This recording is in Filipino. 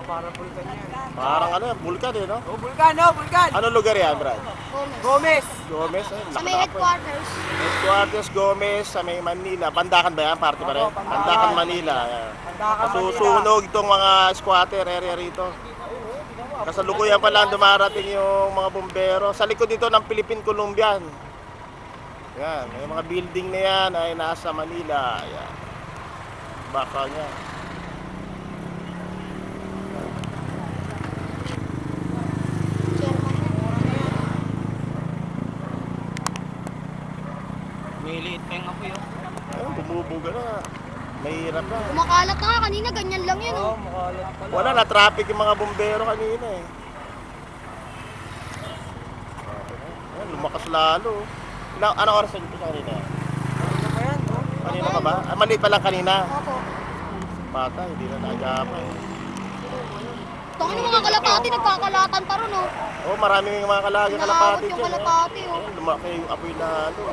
Parang bulkan yan. Parang ano yan, bulkan eh, no? Oh, bulkan, no? Bulkan! Anong lugar yan, Brad? Gomez! Gomez, eh. Sa may headquarters. Headquarters Gomez sa may Manila. Bandakan ba yan? Party pa rin? Oo, Bandakan. Bandakan, Manila. Ayan. Bandakan, Manila. Masusunog itong mga squatter area rito. Kasalukuyan pa lang dumarating yung mga bumbero. Sa likod dito ng Philippine Columbian. Yan, yung mga building na yan ay nasa Manila. Yan. Baka niya. Miliit pa yung apoy, oh. Ayun, bumubuga na. Mahirap na. Kumakalat na nga. Kanina ganyan lang yun. Oo, Oh. makalat pala. Wala na traffic yung mga bumbero kanina eh. Ayan, lumakas lalo. Anong oras na dito sa kanina? Ano ba yan, oh? Kanina pa ba? Ah, maliit pa lang kanina. Opo. Bata, hindi na naagapa eh. Tangin ng mga kalapati. Nagkakalatan pa ron, oh. Oh, marami mga kalagi Inaawat kalapati yung dyan. kalapati, oh. Lumaki yung apoy lalo.